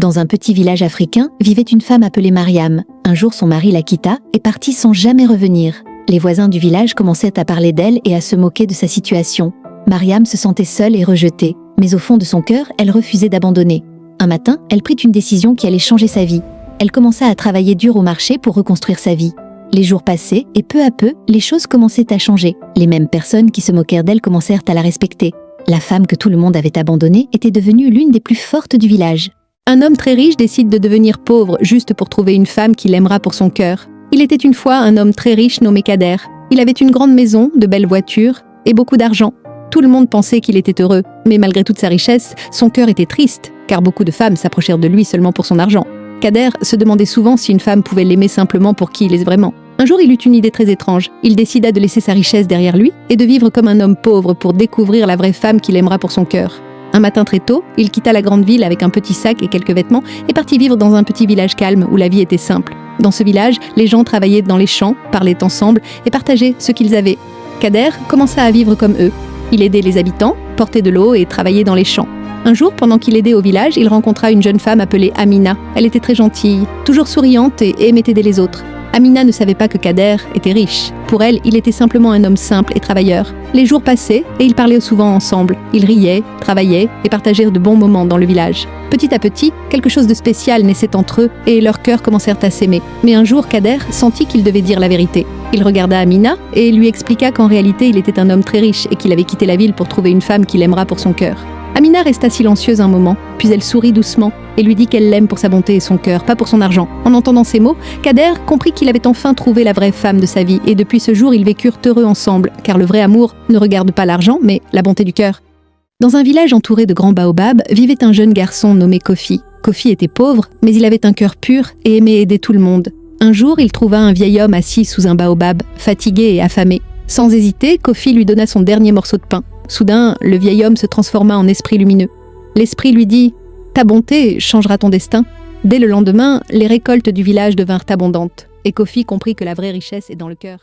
Dans un petit village africain, vivait une femme appelée Mariam. Un jour, son mari la quitta et partit sans jamais revenir. Les voisins du village commençaient à parler d'elle et à se moquer de sa situation. Mariam se sentait seule et rejetée, mais au fond de son cœur, elle refusait d'abandonner. Un matin, elle prit une décision qui allait changer sa vie. Elle commença à travailler dur au marché pour reconstruire sa vie. Les jours passaient et peu à peu, les choses commençaient à changer. Les mêmes personnes qui se moquèrent d'elle commencèrent à la respecter. La femme que tout le monde avait abandonnée était devenue l'une des plus fortes du village. Un homme très riche décide de devenir pauvre juste pour trouver une femme qu'il aimera pour son cœur. Il était une fois un homme très riche nommé Kader. Il avait une grande maison, de belles voitures et beaucoup d'argent. Tout le monde pensait qu'il était heureux, mais malgré toute sa richesse, son cœur était triste, car beaucoup de femmes s'approchèrent de lui seulement pour son argent. Kader se demandait souvent si une femme pouvait l'aimer simplement pour qui il est vraiment. Un jour, il eut une idée très étrange. Il décida de laisser sa richesse derrière lui et de vivre comme un homme pauvre pour découvrir la vraie femme qu'il aimera pour son cœur. Un matin très tôt, il quitta la grande ville avec un petit sac et quelques vêtements et partit vivre dans un petit village calme où la vie était simple. Dans ce village, les gens travaillaient dans les champs, parlaient ensemble et partageaient ce qu'ils avaient. Kader commença à vivre comme eux. Il aidait les habitants, portait de l'eau et travaillait dans les champs. Un jour, pendant qu'il aidait au village, il rencontra une jeune femme appelée Amina. Elle était très gentille, toujours souriante et aimait aider les autres. Amina ne savait pas que Kader était riche. Pour elle, il était simplement un homme simple et travailleur. Les jours passaient et ils parlaient souvent ensemble. Ils riaient, travaillaient et partagèrent de bons moments dans le village. Petit à petit, quelque chose de spécial naissait entre eux et leurs cœurs commencèrent à s'aimer. Mais un jour, Kader sentit qu'il devait dire la vérité. Il regarda Amina et lui expliqua qu'en réalité, il était un homme très riche et qu'il avait quitté la ville pour trouver une femme qu'il aimera pour son cœur. Amina resta silencieuse un moment, puis elle sourit doucement et lui dit qu'elle l'aime pour sa bonté et son cœur, pas pour son argent. En entendant ces mots, Kader comprit qu'il avait enfin trouvé la vraie femme de sa vie et depuis ce jour, ils vécurent heureux ensemble, car le vrai amour ne regarde pas l'argent, mais la bonté du cœur. Dans un village entouré de grands baobabs, vivait un jeune garçon nommé Kofi. Kofi était pauvre, mais il avait un cœur pur et aimait aider tout le monde. Un jour, il trouva un vieil homme assis sous un baobab, fatigué et affamé. Sans hésiter, Kofi lui donna son dernier morceau de pain. Soudain, le vieil homme se transforma en esprit lumineux. L'esprit lui dit « Ta bonté changera ton destin ». Dès le lendemain, les récoltes du village devinrent abondantes, et Kofi comprit que la vraie richesse est dans le cœur.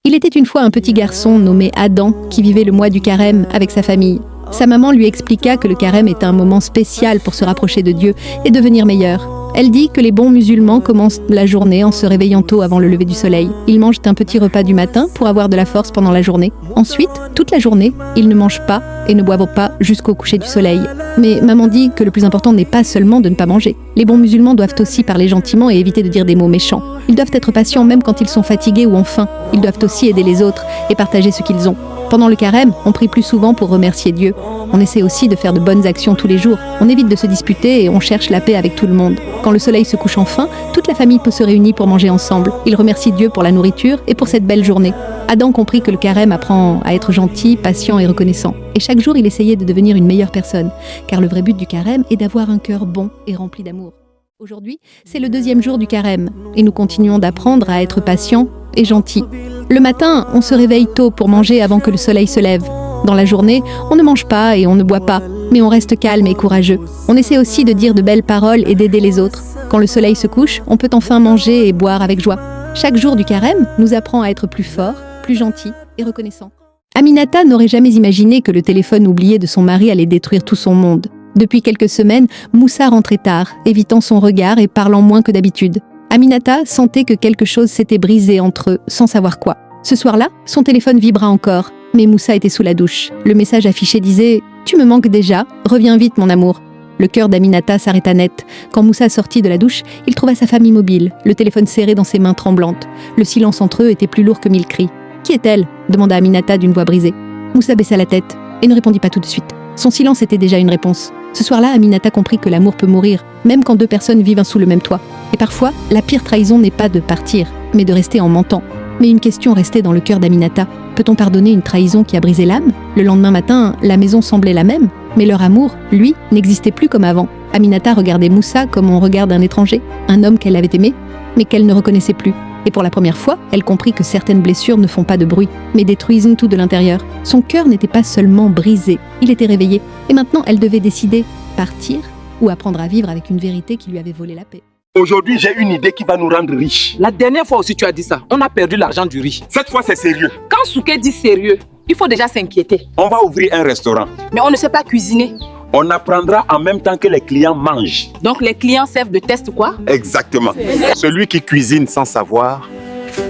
Il était une fois un petit garçon nommé Adam qui vivait le mois du carême avec sa famille. Sa maman lui expliqua que le carême est un moment spécial pour se rapprocher de Dieu et devenir meilleur. Elle dit que les bons musulmans commencent la journée en se réveillant tôt avant le lever du soleil. Ils mangent un petit repas du matin pour avoir de la force pendant la journée. Ensuite, toute la journée, ils ne mangent pas et ne boivent pas jusqu'au coucher du soleil. Mais maman dit que le plus important n'est pas seulement de ne pas manger. Les bons musulmans doivent aussi parler gentiment et éviter de dire des mots méchants. Ils doivent être patients même quand ils sont fatigués ou en faim. Ils doivent aussi aider les autres et partager ce qu'ils ont. Pendant le carême, on prie plus souvent pour remercier Dieu. On essaie aussi de faire de bonnes actions tous les jours. On évite de se disputer et on cherche la paix avec tout le monde. Quand le soleil se couche enfin, toute la famille peut se réunir pour manger ensemble. Ils remercient Dieu pour la nourriture et pour cette belle journée. Adam comprit que le carême apprend à être gentil, patient et reconnaissant. Et chaque jour, il essayait de devenir une meilleure personne. Car le vrai but du carême est d'avoir un cœur bon et rempli d'amour. Aujourd'hui, c'est le 2e jour du carême. Et nous continuons d'apprendre à être patients et gentils. Le matin, on se réveille tôt pour manger avant que le soleil se lève. Dans la journée, on ne mange pas et on ne boit pas, mais on reste calme et courageux. On essaie aussi de dire de belles paroles et d'aider les autres. Quand le soleil se couche, on peut enfin manger et boire avec joie. Chaque jour du carême nous apprend à être plus forts, plus gentils et reconnaissants. Aminata n'aurait jamais imaginé que le téléphone oublié de son mari allait détruire tout son monde. Depuis quelques semaines, Moussa rentrait tard, évitant son regard et parlant moins que d'habitude. Aminata sentait que quelque chose s'était brisé entre eux, sans savoir quoi. Ce soir-là, son téléphone vibra encore, mais Moussa était sous la douche. Le message affiché disait « Tu me manques déjà, reviens vite mon amour ». Le cœur d'Aminata s'arrêta net. Quand Moussa sortit de la douche, il trouva sa femme immobile, le téléphone serré dans ses mains tremblantes. Le silence entre eux était plus lourd que 1000 cris. « Qui est-elle » demanda Aminata d'une voix brisée. Moussa baissa la tête et ne répondit pas tout de suite. Son silence était déjà une réponse. Ce soir-là, Aminata comprit que l'amour peut mourir, même quand 2 personnes vivent sous le même toit. Et parfois, la pire trahison n'est pas de partir, mais de rester en mentant. Mais une question restait dans le cœur d'Aminata. Peut-on pardonner une trahison qui a brisé l'âme ? Le lendemain matin, la maison semblait la même, mais leur amour, lui, n'existait plus comme avant. Aminata regardait Moussa comme on regarde un étranger, un homme qu'elle avait aimé, mais qu'elle ne reconnaissait plus. Et pour la première fois, elle comprit que certaines blessures ne font pas de bruit, mais détruisent tout de l'intérieur. Son cœur n'était pas seulement brisé, il était réveillé. Et maintenant, elle devait décider, partir ou apprendre à vivre avec une vérité qui lui avait volé la paix. Aujourd'hui, j'ai une idée qui va nous rendre riches. La dernière fois aussi, tu as dit ça. On a perdu l'argent du riz. Cette fois, c'est sérieux. Quand Souké dit sérieux, il faut déjà s'inquiéter. On va ouvrir un restaurant. Mais on ne sait pas cuisiner. On apprendra en même temps que les clients mangent. Donc les clients servent de test quoi? Exactement. Celui qui cuisine sans savoir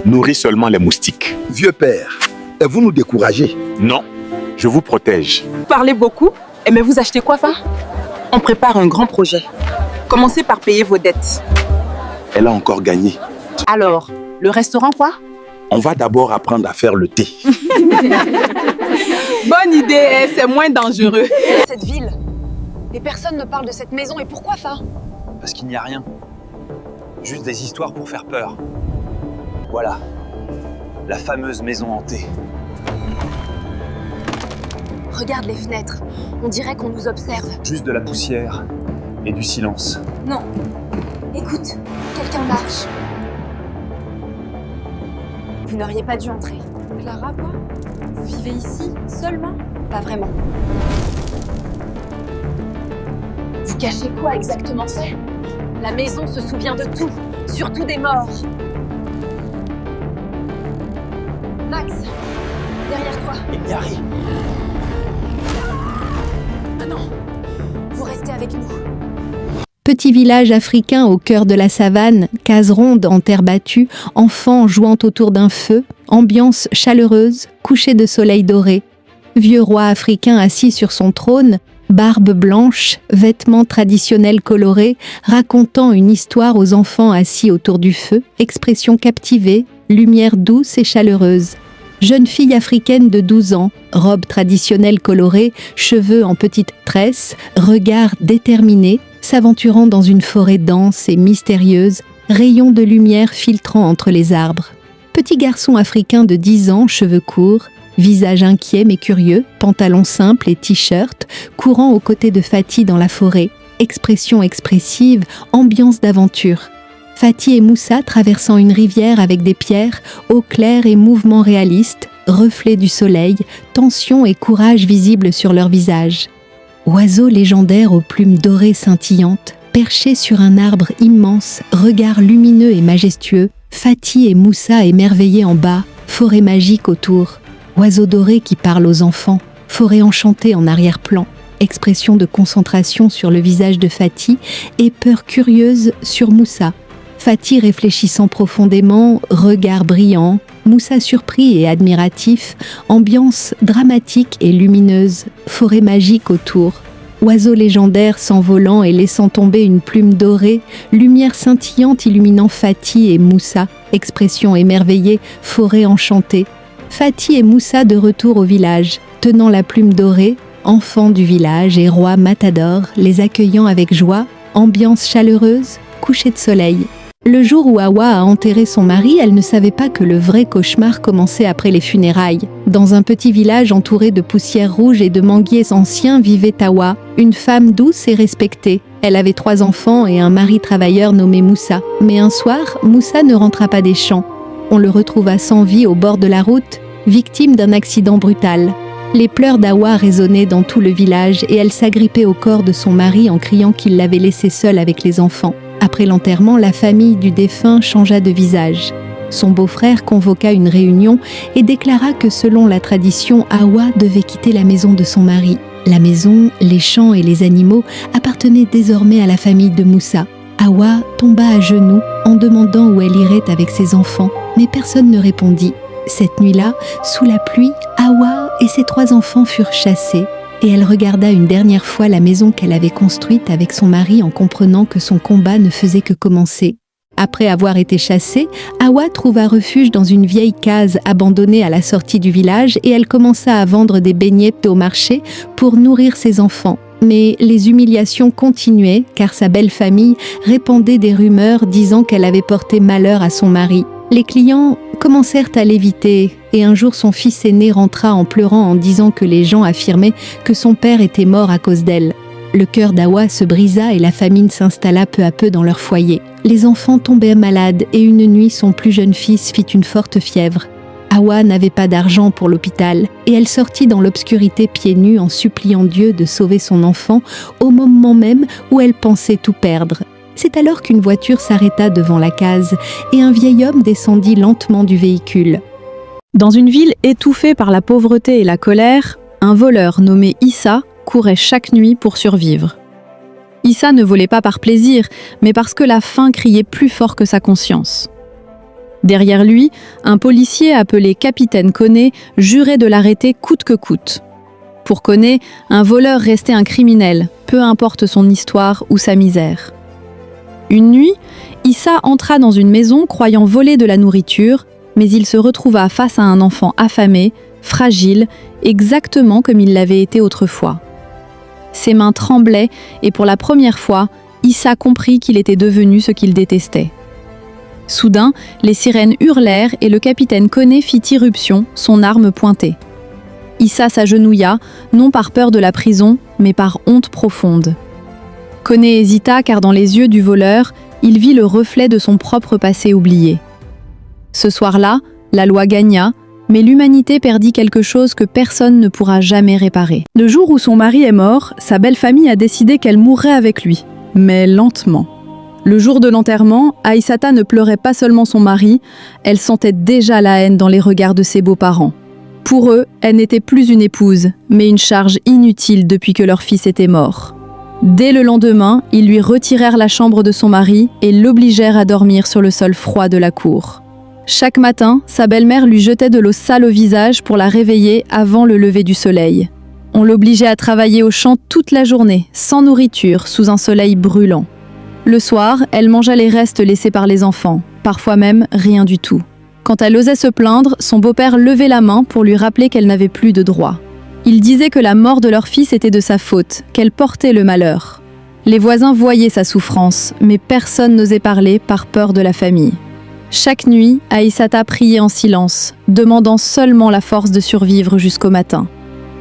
nourrit seulement les moustiques. Vieux père, et vous nous découragez? Non, je vous protège. Vous parlez beaucoup, mais vous achetez quoi ça? On prépare un grand projet. Commencez par payer vos dettes. Elle a encore gagné. Alors, le restaurant quoi? On va d'abord apprendre à faire le thé. Bonne idée, c'est moins dangereux. Cette ville, et personne ne parle de cette maison, et pourquoi ça? Parce qu'il n'y a rien. Juste des histoires pour faire peur. Voilà. La fameuse maison hantée. Regarde les fenêtres, on dirait qu'on nous observe. Juste de la poussière et du silence. Non. Écoute, quelqu'un marche. Vous n'auriez pas dû entrer. Clara, quoi? Vous vivez ici, seulement? Pas vraiment. Vous cachez quoi exactement? C'est la maison se souvient de tout, surtout des morts. Max, derrière toi. Il n'y a rien. Ah non, vous restez avec nous. Petit village africain au cœur de la savane, case ronde en terre battue, enfants jouant autour d'un feu, ambiance chaleureuse, coucher de soleil doré. Vieux roi africain assis sur son trône, barbe blanche, vêtements traditionnels colorés, racontant une histoire aux enfants assis autour du feu, expression captivée, lumière douce et chaleureuse. Jeune fille africaine de 12 ans, robe traditionnelle colorée, cheveux en petites tresses, regard déterminé, s'aventurant dans une forêt dense et mystérieuse, rayons de lumière filtrant entre les arbres. Petit garçon africain de 10 ans, cheveux courts, visage inquiet mais curieux, pantalon simple et t-shirt, courant aux côtés de Fatih dans la forêt, expression expressive, ambiance d'aventure. Fatih et Moussa traversant une rivière avec des pierres, eau claire et mouvements réalistes, reflets du soleil, tension et courage visibles sur leur visage. Oiseau légendaire aux plumes dorées scintillantes, perché sur un arbre immense, regard lumineux et majestueux, Fatih et Moussa émerveillés en bas, forêt magique autour. Oiseau doré qui parle aux enfants, forêt enchantée en arrière-plan, expression de concentration sur le visage de Fatih et peur curieuse sur Moussa. Fatih réfléchissant profondément, regard brillant, Moussa surpris et admiratif, ambiance dramatique et lumineuse, forêt magique autour. Oiseau légendaire s'envolant et laissant tomber une plume dorée, lumière scintillante illuminant Fatih et Moussa, expression émerveillée, forêt enchantée. Fatih et Moussa de retour au village, tenant la plume dorée, enfants du village et roi Matador, les accueillant avec joie, ambiance chaleureuse, coucher de soleil. Le jour où Hawa a enterré son mari, elle ne savait pas que le vrai cauchemar commençait après les funérailles. Dans un petit village entouré de poussière rouge et de manguiers anciens vivait Hawa, une femme douce et respectée. Elle avait 3 enfants et un mari travailleur nommé Moussa. Mais un soir, Moussa ne rentra pas des champs. On le retrouva sans vie au bord de la route, victime d'un accident brutal. Les pleurs d'Hawa résonnaient dans tout le village et elle s'agrippait au corps de son mari en criant qu'il l'avait laissée seule avec les enfants. Après l'enterrement, la famille du défunt changea de visage. Son beau-frère convoqua une réunion et déclara que selon la tradition, Hawa devait quitter la maison de son mari. La maison, les champs et les animaux appartenaient désormais à la famille de Moussa. Hawa tomba à genoux en demandant où elle irait avec ses enfants, mais personne ne répondit. Cette nuit-là, sous la pluie, Hawa et ses 3 enfants furent chassés. Et elle regarda une dernière fois la maison qu'elle avait construite avec son mari en comprenant que son combat ne faisait que commencer. Après avoir été chassée, Hawa trouva refuge dans une vieille case abandonnée à la sortie du village et elle commença à vendre des beignets au marché pour nourrir ses enfants. Mais les humiliations continuaient car sa belle famille répandait des rumeurs disant qu'elle avait porté malheur à son mari. Les clients commencèrent à l'éviter et un jour son fils aîné rentra en pleurant en disant que les gens affirmaient que son père était mort à cause d'elle. Le cœur d'Hawa se brisa et la famine s'installa peu à peu dans leur foyer. Les enfants tombèrent malades et une nuit son plus jeune fils fit une forte fièvre. Hawa n'avait pas d'argent pour l'hôpital et elle sortit dans l'obscurité pieds nus en suppliant Dieu de sauver son enfant au moment même où elle pensait tout perdre. C'est alors qu'une voiture s'arrêta devant la case et un vieil homme descendit lentement du véhicule. Dans une ville étouffée par la pauvreté et la colère, un voleur nommé Issa courait chaque nuit pour survivre. Issa ne volait pas par plaisir, mais parce que la faim criait plus fort que sa conscience. Derrière lui, un policier appelé Capitaine Koné jurait de l'arrêter coûte que coûte. Pour Koné, un voleur restait un criminel, peu importe son histoire ou sa misère. Une nuit, Issa entra dans une maison croyant voler de la nourriture, mais il se retrouva face à un enfant affamé, fragile, exactement comme il l'avait été autrefois. Ses mains tremblaient et pour la première fois, Issa comprit qu'il était devenu ce qu'il détestait. Soudain, les sirènes hurlèrent et le capitaine Koné fit irruption, son arme pointée. Issa s'agenouilla, non par peur de la prison, mais par honte profonde. Koné hésita car dans les yeux du voleur, il vit le reflet de son propre passé oublié. Ce soir-là, la loi gagna, mais l'humanité perdit quelque chose que personne ne pourra jamais réparer. Le jour où son mari est mort, sa belle famille a décidé qu'elle mourrait avec lui, mais lentement. Le jour de l'enterrement, Aïssata ne pleurait pas seulement son mari, elle sentait déjà la haine dans les regards de ses beaux-parents. Pour eux, elle n'était plus une épouse, mais une charge inutile depuis que leur fils était mort. Dès le lendemain, ils lui retirèrent la chambre de son mari et l'obligèrent à dormir sur le sol froid de la cour. Chaque matin, sa belle-mère lui jetait de l'eau sale au visage pour la réveiller avant le lever du soleil. On l'obligeait à travailler au champ toute la journée, sans nourriture, sous un soleil brûlant. Le soir, elle mangeait les restes laissés par les enfants, parfois même rien du tout. Quand elle osait se plaindre, son beau-père levait la main pour lui rappeler qu'elle n'avait plus de droits. Il disait que la mort de leur fils était de sa faute, qu'elle portait le malheur. Les voisins voyaient sa souffrance, mais personne n'osait parler par peur de la famille. Chaque nuit, Aïssata priait en silence, demandant seulement la force de survivre jusqu'au matin.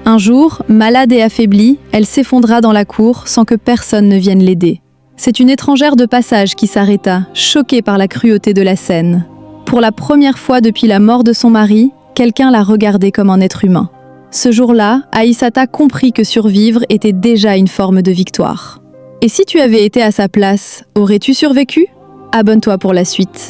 Un jour, malade et affaiblie, elle s'effondra dans la cour sans que personne ne vienne l'aider. C'est une étrangère de passage qui s'arrêta, choquée par la cruauté de la scène. Pour la première fois depuis la mort de son mari, quelqu'un la regardait comme un être humain. Ce jour-là, Aïssata comprit que survivre était déjà une forme de victoire. Et si tu avais été à sa place, aurais-tu survécu ? Abonne-toi pour la suite.